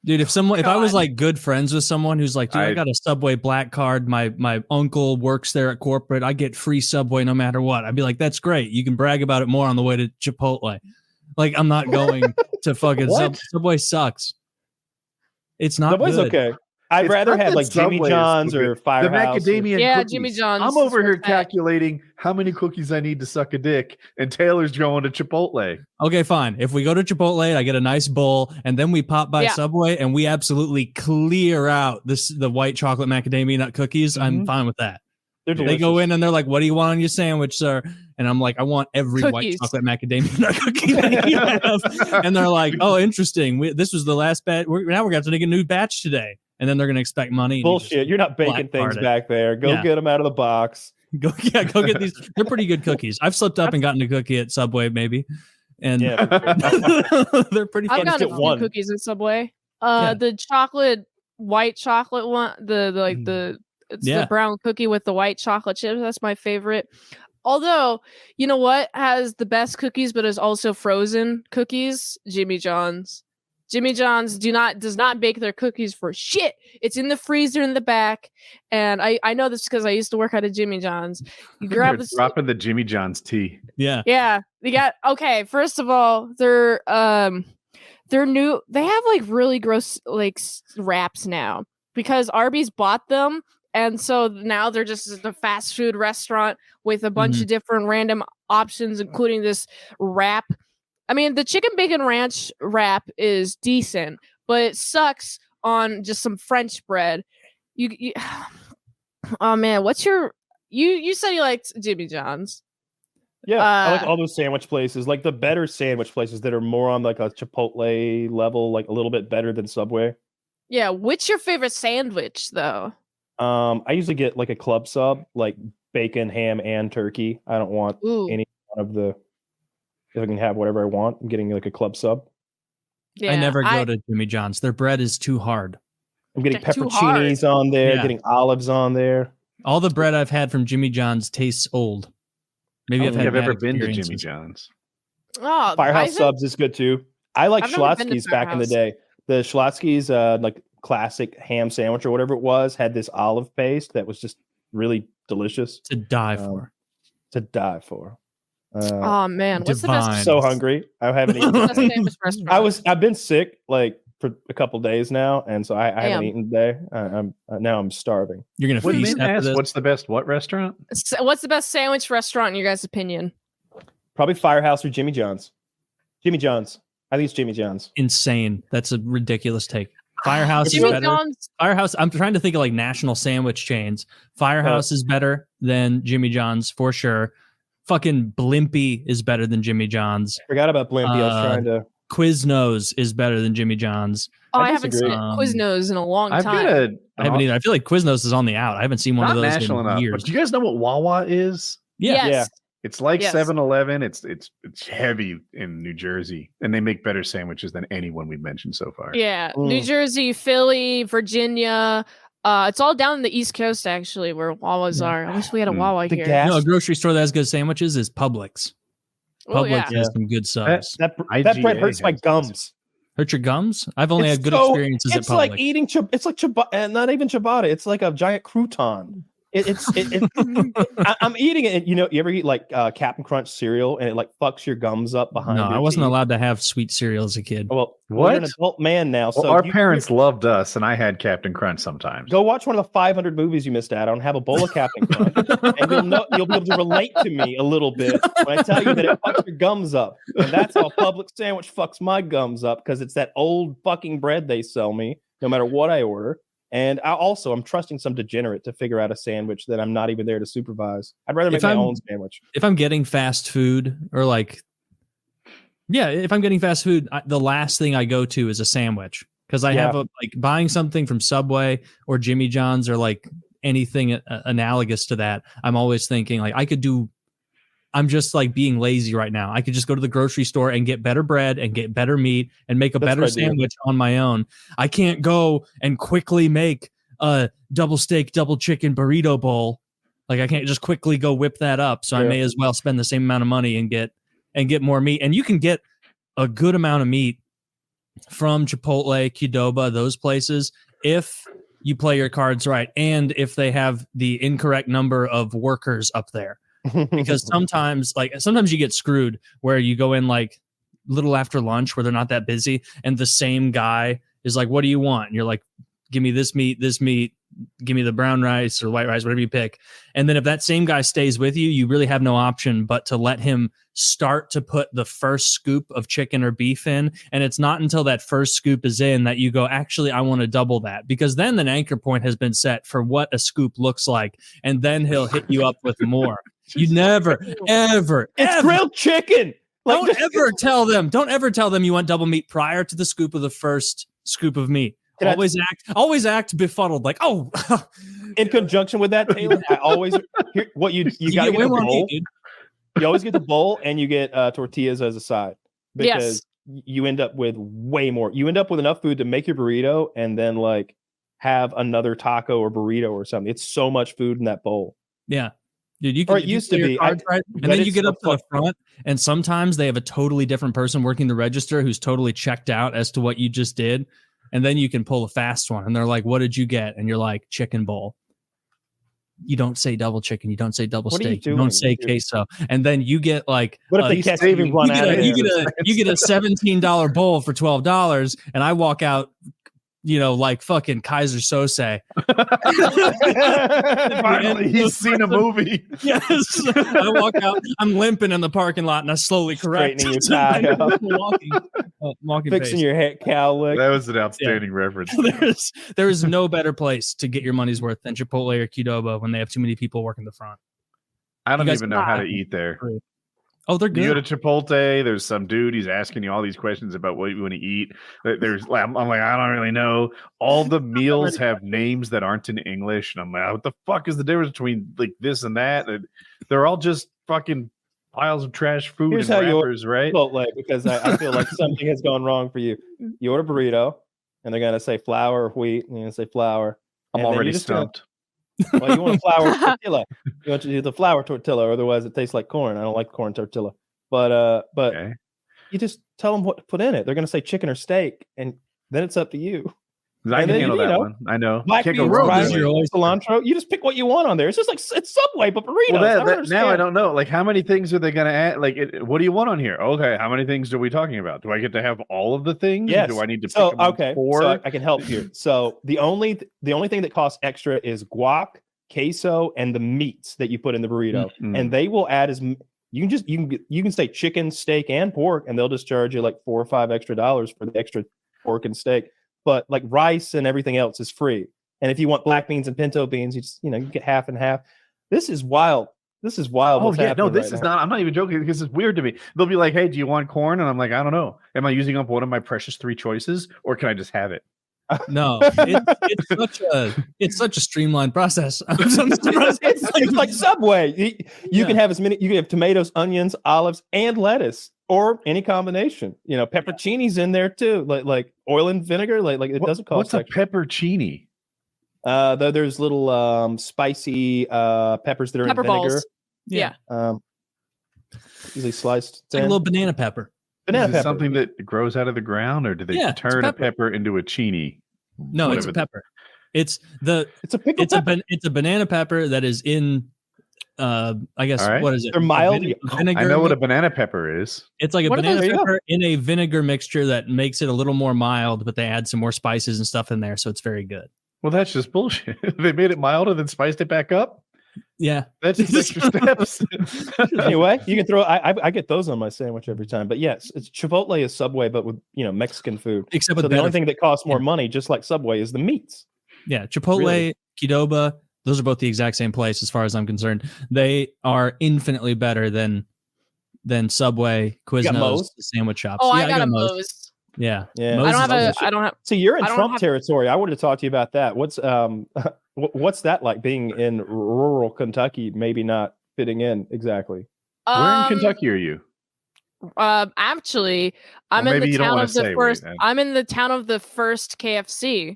Dude, if I was like good friends with someone who's like, dude, I got a Subway black card. My uncle works there at corporate. I get free Subway no matter what. I'd be like, that's great. You can brag about it more on the way to Chipotle. Like, I'm not going to fucking Subway sucks. It's not Subway's good. Okay. I'd rather have like Jimmy John's or Firehouse. The macadamia cookies. Jimmy John's. I'm over here calculating how many cookies I need to suck a dick, and Taylor's going to Chipotle. Okay, fine. If we go to Chipotle, I get a nice bowl, and then we pop by Subway, and we absolutely clear out the white chocolate macadamia nut cookies. I'm fine with that. They go in and they're like, "What do you want on your sandwich, sir?" And I'm like, "I want every white chocolate macadamia nut cookie that you have." And they're like, "Oh, interesting. This was the last batch. Now we're going to have to make a new batch today." And then they're going to expect money. Bullshit. You're not baking things back there. Go get them out of the box. Go get these. They're pretty good cookies. I've slipped up and gotten a cookie at Subway, maybe. And they're pretty fun. I've gotten a few cookies at Subway. The white chocolate one, the brown cookie with the white chocolate chips. That's my favorite. Although, you know what has the best cookies, but is also frozen cookies? Jimmy John's. Jimmy John's does not bake their cookies for shit. It's in the freezer in the back, and I know this because I used to work at a Jimmy John's. You grab the dropping the Jimmy John's tea. Yeah. They got First of all, they're new. They have like really gross like wraps now because Arby's bought them, and so now they're just a fast food restaurant with a bunch of different random options, including this wrap. I mean, the chicken bacon ranch wrap is decent, but it sucks on just some French bread. You oh man, you said you liked Jimmy John's. Yeah, I like all those sandwich places, like the better sandwich places that are more on like a Chipotle level, like a little bit better than Subway. Yeah, what's your favorite sandwich though? I usually get like a club sub, like bacon, ham, and turkey. I don't want any of the. If I can have whatever I want, I'm getting like a club sub. Yeah, I never go to Jimmy John's. Their bread is too hard. I'm getting pepperoncinis on there, getting olives on there. All the bread I've had from Jimmy John's tastes old. Maybe I've ever been to Jimmy John's. Oh, Firehouse subs is good too. I like Schlotzsky's back in the day. The Schlotzsky's like classic ham sandwich or whatever it was had this olive paste that was just really delicious. To die for. Oh man, what's divine. the best? I'm so hungry. I haven't eaten. I've been sick like for a couple days now, and so I haven't eaten today. Now I'm starving. You're gonna feast after this? What's the best restaurant? What's the best sandwich restaurant in your guys' opinion? Probably Firehouse or Jimmy John's. Jimmy John's. I think it's Jimmy John's. Insane. That's a ridiculous take. Firehouse is better. Firehouse. I'm trying to think of like national sandwich chains. Firehouse is better than Jimmy John's for sure. Fucking Blimpie is better than Jimmy John's. Forgot about Blimpie. I was trying to. Quiznos is better than Jimmy John's. Oh, I haven't seen Quiznos in a long time. I haven't either. I feel like Quiznos is on the out. I haven't seen one of those in years. But do you guys know what Wawa is? Yeah. Yeah. It's like 7-Eleven. It's heavy in New Jersey, and they make better sandwiches than anyone we've mentioned so far. Yeah, New Jersey, Philly, Virginia. It's all down in the East Coast, actually, where Wawas are. I wish we had a Wawa here. A grocery store that has good sandwiches is Publix. Publix has some good subs. That bread hurts my gums. Hurt your gums? I've only had good experiences at Publix. It's like eating it's like ciabatta, not even ciabatta. It's like a giant crouton. I'm eating it. You ever eat like Captain Crunch cereal and it like fucks your gums up behind? No, I wasn't allowed to have sweet cereal as a kid. Well, you're an adult man now. Well, so our parents loved us, and I had Captain Crunch sometimes. Go watch one of the 500 movies you missed out on. Have a bowl of Captain Crunch, and you'll be able to relate to me a little bit when I tell you that it fucks your gums up. And that's how Publix sandwich fucks my gums up because it's that old fucking bread they sell me, no matter what I order. And I'm trusting some degenerate to figure out a sandwich that I'm not even there to supervise. I'd rather make my own sandwich. If I'm getting fast food if I'm getting fast food, the last thing I go to is a sandwich because I have buying something from Subway or Jimmy John's or like anything analogous to that. I'm always thinking like I'm just like being lazy right now. I could just go to the grocery store and get better bread and get better meat and make a better sandwich on my own. I can't go and quickly make a double steak, double chicken burrito bowl. Like I can't just quickly go whip that up. So I may as well spend the same amount of money and get more meat. And you can get a good amount of meat from Chipotle, Qdoba, those places, if you play your cards right, and if they have the incorrect number of workers up there. Because sometimes you get screwed where you go in like little after lunch where they're not that busy, and the same guy is like, what do you want? And you're like, give me this meat, give me the brown rice or white rice, whatever you pick. And then if that same guy stays with you, you really have no option but to let him start to put the first scoop of chicken or beef in. And it's not until that first scoop is in that you go, actually, I want to double that, because then an anchor point has been set for what a scoop looks like. And then he'll hit you up with more. You never, ever, It's grilled chicken. Don't ever tell them you want double meat prior to the scoop of the first scoop of meat. Always act befuddled, like, oh. In conjunction with that, Taylor, I always you gotta get a bowl. You always get the bowl, and you get tortillas as a side, because you end up with way more. You end up with enough food to make your burrito, and then like have another taco or burrito or something. It's so much food in that bowl. Yeah. Dude, you can, it used to be, right, and then you get up to the front, and sometimes they have a totally different person working the register who's totally checked out as to what you just did, and then you can pull a fast one, and they're like, "What did you get?" And you're like, "Chicken bowl." You don't say double chicken. You don't say double steak. You don't say queso, and then you get like, what if they catch you? You get a $17 bowl for $12, and I walk out, like fucking Kaiser Sose. Finally, he's seen a movie. Yes. I walk out, I'm limping in the parking lot, and I slowly correct. Straightening your tie up. walking Fixing pace. your head cowlick. That was an outstanding reference. There is no better place to get your money's worth than Chipotle or Qdoba when they have too many people working the front. I don't even know how to eat there. Oh, they're good. You go to Chipotle, there's some dude, he's asking you all these questions about what you want to eat. I'm like, I don't really know. All the meals have names that aren't in English. And I'm like, what the fuck is the difference between like this and that? And they're all just fucking piles of trash food. Here's and how wrappers, right? Chipotle, because I feel like something has gone wrong for you. You order burrito, and they're going to say flour or wheat, and you're going to say flour. I'm already stumped. Well, you want a flour tortilla. You want to do the flour tortilla, otherwise it tastes like corn. I don't like corn tortilla. But Okay. you just tell them what to put in it. They're going to say chicken or steak, and then it's up to you. I can handle that one. I know. Black beans, rice, cilantro. You just pick what you want on there. It's just like it's Subway, but burritos. Well, now I don't know. Like, how many things are they going to add? Like, what do you want on here? Okay, how many things are we talking about? Do I get to have all of the things? Yes. Do I need to pick them okay. four? So I can help here. So the only thing that costs extra is guac, queso, and the meats that you put in the burrito, and they will add you can say chicken, steak, and pork, and they'll just charge you like $4 or $5 extra for the extra pork and steak. But like rice and everything else is free. And if you want black beans and pinto beans, you get half and half. This is wild. Oh yeah, no, this is not. I'm not even joking because it's weird to me. They'll be like, "Hey, do you want corn?" And I'm like, "I don't know. Am I using up one of my precious 3 choices, or can I just have it?" No, it's such a streamlined process. It's like Subway. You can have as many. You can have tomatoes, onions, olives, and lettuce, or any combination. Pepperoncinis in there too, like oil and vinegar. Like it doesn't cost. What's a pepperoncini? There's little spicy peppers that are Pepper in vinegar. balls. Yeah. Usually sliced. It's like a little banana pepper. Banana Is it pepper. something that grows out of the ground, or do they turn a pepper into a chini? No, Whatever. it's a pepper. It's a pickle pepper. It's a banana pepper that is in I guess what is it? They're mild. Vinegar. I know what a banana pepper is. It's like a banana pepper in a vinegar mixture that makes it a little more mild, but they add some more spices and stuff in there, so it's very good. Well, that's just bullshit. They made it milder, then spiced it back up. Yeah, that's just extra steps. Anyway, you can throw. I get those on my sandwich every time. But yes, it's Chipotle is Subway, but with Mexican food. Except with the only thing that costs more money, just like Subway, is the meats. Yeah, Chipotle, Qdoba, those are both the exact same place as far as I'm concerned. They are infinitely better than Subway, Quiznos, the sandwich shops. Oh, I got a Moe's. Yeah. I don't have. So you're in Trump territory. I wanted to talk to you about that. What's that like being in rural Kentucky? Maybe not fitting in exactly. Where in Kentucky are you? Actually, I'm in the town of the first. I'm in the town of the first KFC.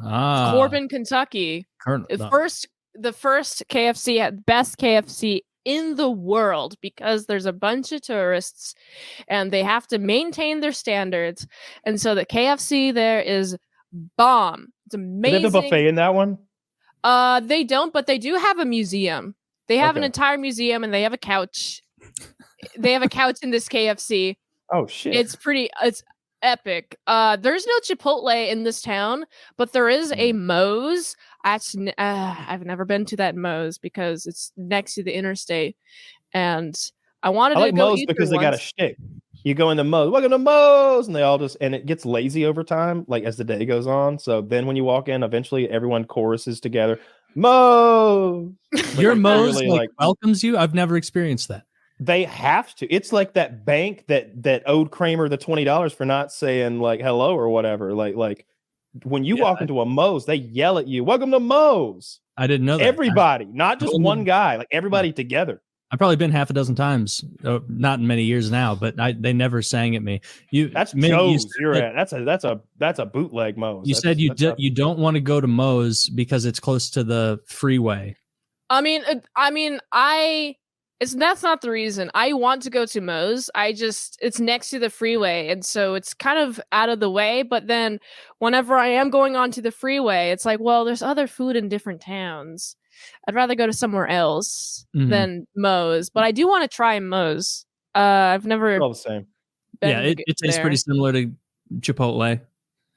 Corbin, Kentucky. The first KFC, best KFC in the world because there's a bunch of tourists and they have to maintain their standards. And so the KFC there is bomb. It's amazing. Do they have a buffet in that one? They don't, but they do have a museum. They have an Okay. entire museum and they have a couch. They have a couch in this KFC. Oh shit! It's epic. There's no Chipotle in this town, but there is a Moe's. I've never been to that Moe's because it's next to the interstate, and I wanted I like to go Moe's eat because there they got a once. shtick. You go into Moe's, welcome to Moe's, and they all just, and it gets lazy over time, like as the day goes on. So then when you walk in, eventually everyone choruses together, Moe's. Your Moe's really, like welcomes you. I've never experienced that. They have to. It's like that bank that owed Kramer the $20 for not saying like hello or whatever. Like when you walk into a Moe's, they yell at you, welcome to Moe's. I didn't know that. Everybody, not just one guy, like everybody together. I've probably been half a dozen times, not in many years now, but they never sang at me. That's Joe's. You're at. That's a bootleg Moe's. You said you don't want to go to Moe's because it's close to the freeway. That's not the reason. I want to go to Moe's. It's next to the freeway, and so it's kind of out of the way. But then, whenever I am going onto the freeway, it's like, well, there's other food in different towns. I'd rather go to somewhere else than Moe's. But I do want to try Moe's. I've never. All the same. Yeah, it tastes pretty similar to Chipotle.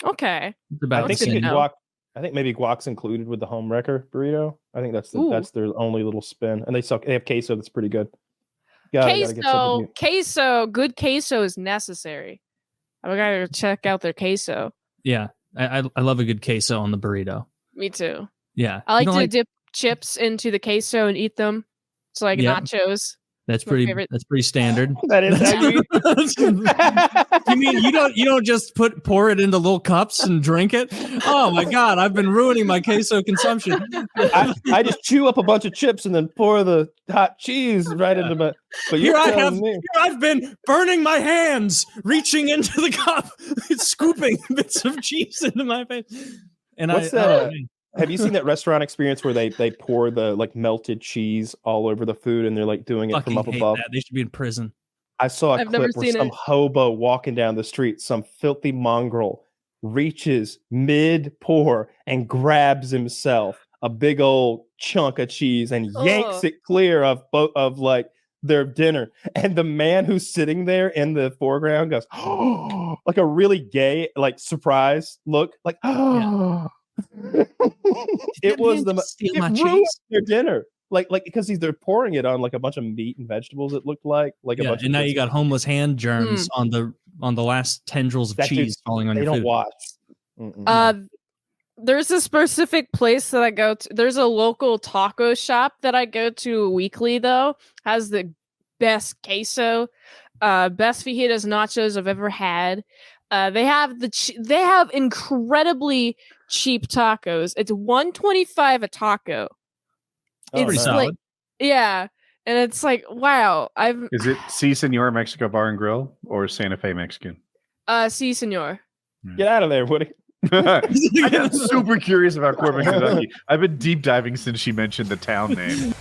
Okay. It's about I think they get guac. I think maybe guac's included with the home wrecker burrito. I think that's their only little spin, and they have queso that's pretty good. Queso, good queso is necessary. I gotta check out their queso. Yeah, I love a good queso on the burrito. Me too. Yeah, I like to dip chips into the queso and eat them. It's like nachos. That's pretty standard. That is how you eat. You mean you don't just pour it into little cups and drink it? Oh my god, I've been ruining my queso consumption. I just chew up a bunch of chips and then pour the hot cheese right into my. But here I've been burning my hands, reaching into the cup, scooping bits of cheese into my face. And what's that? Have you seen that restaurant experience where they pour the like melted cheese all over the food and they're like doing it from up above? That. They should be in prison. I saw a clip where some hobo walking down the street, some filthy mongrel reaches mid-pour and grabs himself a big old chunk of cheese and yanks it clear of like their dinner. And the man who's sitting there in the foreground goes, oh, like a really gay, like surprise look, like, oh. It was their dinner, like because they're pouring it on like a bunch of meat and vegetables. It looked like a bunch. And now you got homeless hand germs on the last tendrils of cheese falling on your food. They don't watch. There's a specific place that I go to. There's a local taco shop that I go to weekly. Though has the best queso, best fajitas nachos I've ever had. They have incredibly cheap tacos. It's $1.25 a taco. It's solid. And it's like, wow. Is it Si Senor Mexico Bar and Grill or Santa Fe Mexican? Si Senor. Get out of there, Woody. I got super curious about Corbin, Kentucky. I've been deep diving since she mentioned the town name.